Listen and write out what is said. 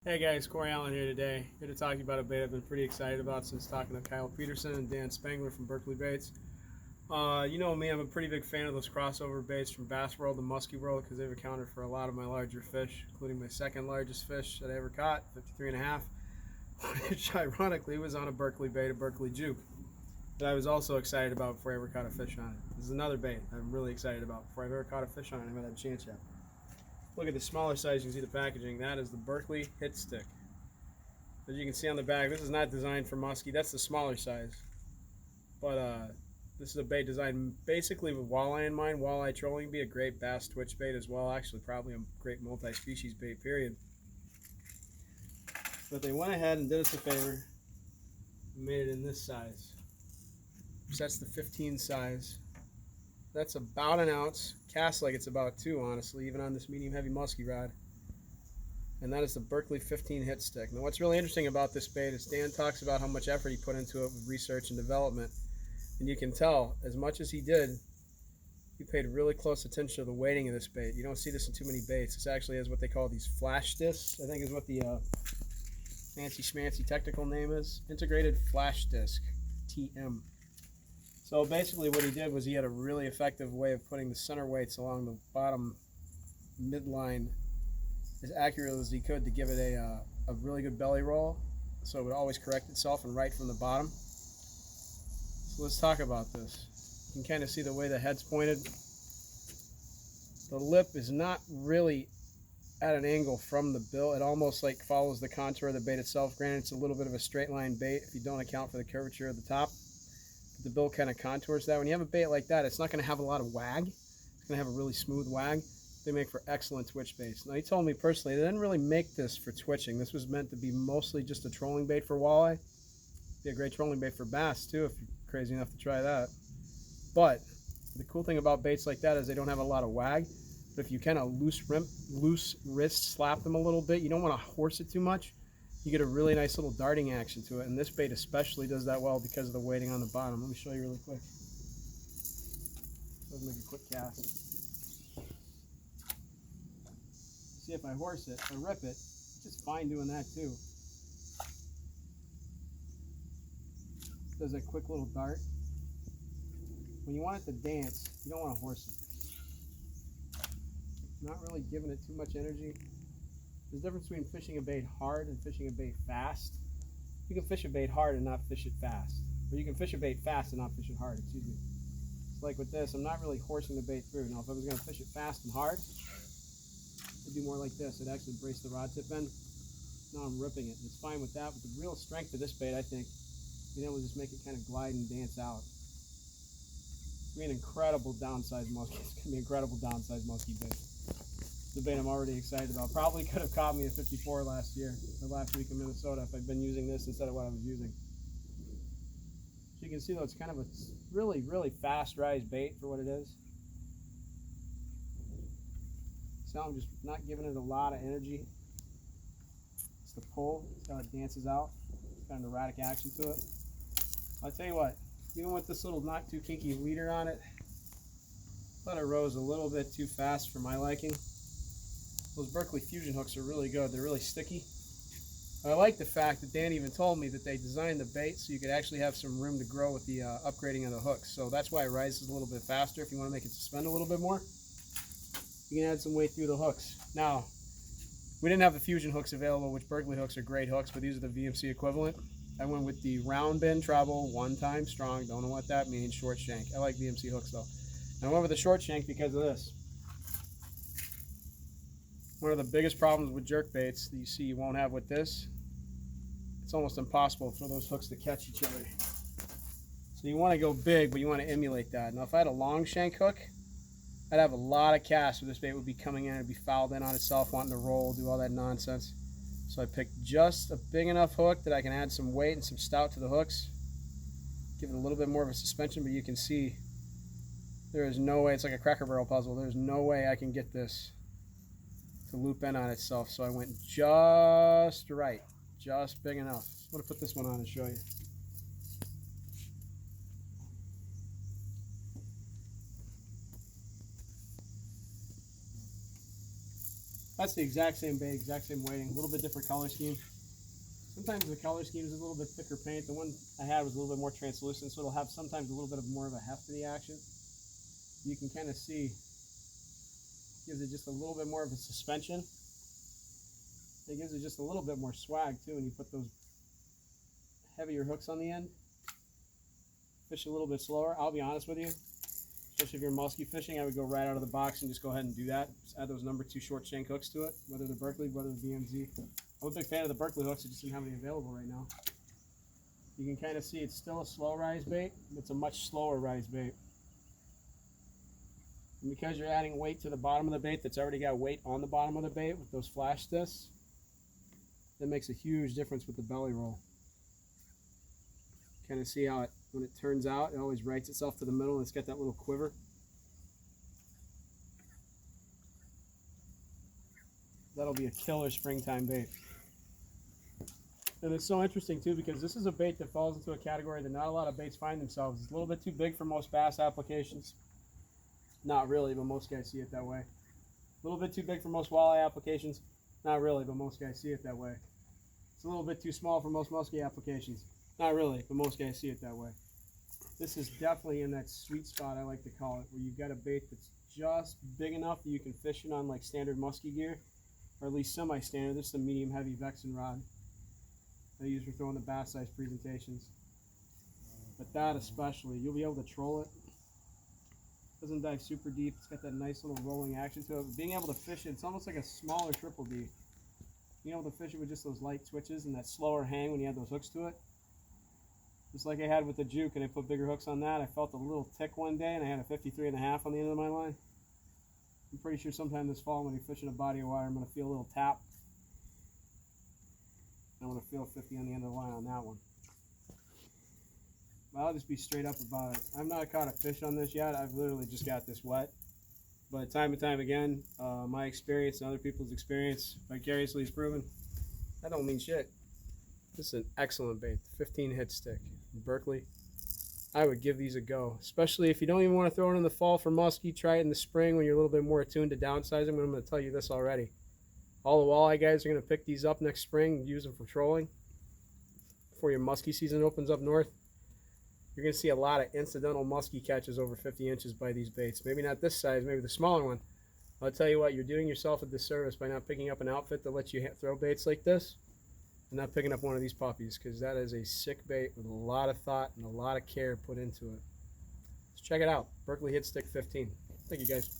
Hey guys, Corey Allen here today. Here to talk to you about a bait I've been pretty excited about since talking to Kyle Peterson and Dan Spangler from Berkley Baits. You know me, I'm a pretty big fan of those crossover baits from Bass World and Musky World because they've accounted for a lot of my larger fish, including my second largest fish that I ever caught, 53 and a half, which ironically was on a Berkley bait, a Berkley juke, that I was also excited about before I ever caught a fish on it. This is another bait I'm really excited about before I've ever caught a fish on it. I haven't had a chance yet. Look at the smaller size, you can see the packaging. That is the Berkley Hit Stick. As you can see on the back, this is not designed for musky. That's the smaller size. But this is a bait designed basically with walleye in mind. Walleye trolling would be a great bass twitch bait as well. Actually, probably a great multi-species bait, period. But they went ahead and did us a favor and made it in this size. So that's the 15 size. That's about an ounce. Casts like it's about 2, honestly, even on this medium heavy musky rod. And that is the Berkley 15 Hit Stick. Now what's really interesting about this bait is Dan talks about how much effort he put into it with research and development. And you can tell, as much as he did, he paid really close attention to the weighting of this bait. You don't see this in too many baits. This actually has what they call these flash discs, I think is what the fancy schmancy technical name is. Integrated Flash Disc, TM. So basically what he did was he had a really effective way of putting the center weights along the bottom midline as accurate as he could to give it a really good belly roll, so it would always correct itself and right from the bottom. So let's talk about this. You can kind of see the way the head's pointed. The lip is not really at an angle from the bill. It almost like follows the contour of the bait itself. Granted, it's a little bit of a straight line bait if you don't account for the curvature of the top. But the bill kind of contours that. When you have a bait like that, it's not going to have a lot of wag. It's going to have a really smooth wag. They make for excellent twitch baits. Now he told me personally they didn't really make this for twitching. This was meant to be mostly just a trolling bait for walleye. Be a great trolling bait for bass too if you're crazy enough to try that. But the cool thing about baits like that is they don't have a lot of wag. But if you kind of loose wrist slap them a little bit, you don't want to horse it too much. You get a really nice little darting action to it. And this bait especially does that well because of the weighting on the bottom. Let me show you really quick. Let's make a quick cast. See, if I horse it or rip it, it's just fine doing that too. Does a quick little dart. When you want it to dance, you don't want to horse it. Not really giving it too much energy. There's a difference between fishing a bait hard and fishing a bait fast. You can fish a bait hard and not fish it fast. Or you can fish a bait fast and not fish it hard, excuse me. It's like with this, I'm not really horsing the bait through. Now if I was going to fish it fast and hard, it'd be more like this. It'd actually brace the rod tip in. Now I'm ripping it. It's fine with that, but the real strength of this bait, I think, being able to just make it kind of glide and dance out. It's going to be an incredible downsized musky. It's going to be an incredible downsized musky bait. It's a bait I'm already excited about. Probably could have caught me a 54 last year, or last week in Minnesota, if I'd been using this instead of what I was using. So you can see though, it's kind of a really, really fast rise bait for what it is. So I'm just not giving it a lot of energy. It's the pull. See how it dances out. It's got an erratic action to it. I'll tell you what, even with this little not too kinky leader on it, I thought it rose a little bit too fast for my liking. Those Berkley Fusion hooks are really good. They're really sticky. I like the fact that Dan even told me that they designed the bait so you could actually have some room to grow with the upgrading of the hooks. So that's why it rises a little bit faster. If you want to make it suspend a little bit more, you can add some weight through the hooks. Now, we didn't have the Fusion hooks available, which Berkley hooks are great hooks, but these are the VMC equivalent. I went with the round bin treble, one time strong. Don't know what that means. Short shank. I like VMC hooks though. And I went with the short shank because of this. One of the biggest problems with jerk baits that you see you won't have with this, it's almost impossible for those hooks to catch each other. So you want to go big, but you want to emulate that. Now if I had a long shank hook, I'd have a lot of casts where this bait would be coming in, it'd be fouled in on itself, wanting to roll, do all that nonsense. So I picked just a big enough hook that I can add some weight and some stout to the hooks. Give it a little bit more of a suspension, but you can see there is no way, it's like a Cracker Barrel puzzle, there's no way I can get this to loop in on itself. So I went just right, just big enough. I'm going to put this one on and show you. That's the exact same bait, exact same weighting, a little bit different color scheme. Sometimes the color scheme is a little bit thicker paint. The one I had was a little bit more translucent, so it'll have sometimes a little bit of more of a heft to the action. You can kind of see, gives it just a little bit more of a suspension. It gives it just a little bit more swag too when you put those heavier hooks on the end. Fish a little bit slower. I'll be honest with you, especially if you're musky fishing, I would go right out of the box and just go ahead and do that. Just add those number 2 short shank hooks to it, whether the Berkley, whether the BMZ. I'm a big fan of the Berkley hooks, I just didn't have any available right now. You can kind of see it's still a slow rise bait, but it's a much slower rise bait. And because you're adding weight to the bottom of the bait that's already got weight on the bottom of the bait with those flash discs, that makes a huge difference with the belly roll. Kind of see how it, when it turns out, it always rights itself to the middle and it's got that little quiver. That'll be a killer springtime bait. And it's so interesting too because this is a bait that falls into a category that not a lot of baits find themselves. It's a little bit too big for most bass applications. Not really, but most guys see it that way. A little bit too big for most walleye applications. Not really, but most guys see it that way. It's a little bit too small for most musky applications. Not really, but most guys see it that way. This is definitely in that sweet spot, I like to call it, where you've got a bait that's just big enough that you can fish it on like standard musky gear, or at least semi-standard. This is a medium heavy Vexen rod I use for throwing the bass size presentations. But that especially, you'll be able to troll it. Doesn't dive super deep. It's got that nice little rolling action to it. But being able to fish it, it's almost like a smaller triple D. Being able to fish it with just those light twitches and that slower hang when you add those hooks to it. Just like I had with the juke and I put bigger hooks on that. I felt a little tick one day and I had a 53.5 on the end of my line. I'm pretty sure sometime this fall when you're fishing a body of water, I'm going to feel a little tap. I'm going to feel 50 on the end of the line on that one. But I'll just be straight up about it. I've not caught a fish on this yet. I've literally just got this wet. But time and time again, my experience and other people's experience vicariously is proven. That don't mean shit. This is an excellent bait. 15 hit stick. Berkley. I would give these a go. Especially if you don't even want to throw it in the fall for musky. Try it in the spring when you're a little bit more attuned to downsizing. But I'm going to tell you this already. All the walleye guys are going to pick these up next spring and use them for trolling. Before your musky season opens up north. You're going to see a lot of incidental musky catches over 50 inches by these baits. Maybe not this size, maybe the smaller one. I'll tell you what, you're doing yourself a disservice by not picking up an outfit that lets you throw baits like this and not picking up one of these puppies, because that is a sick bait with a lot of thought and a lot of care put into it. Let's check it out. Berkley Hit Stick 15. Thank you, guys.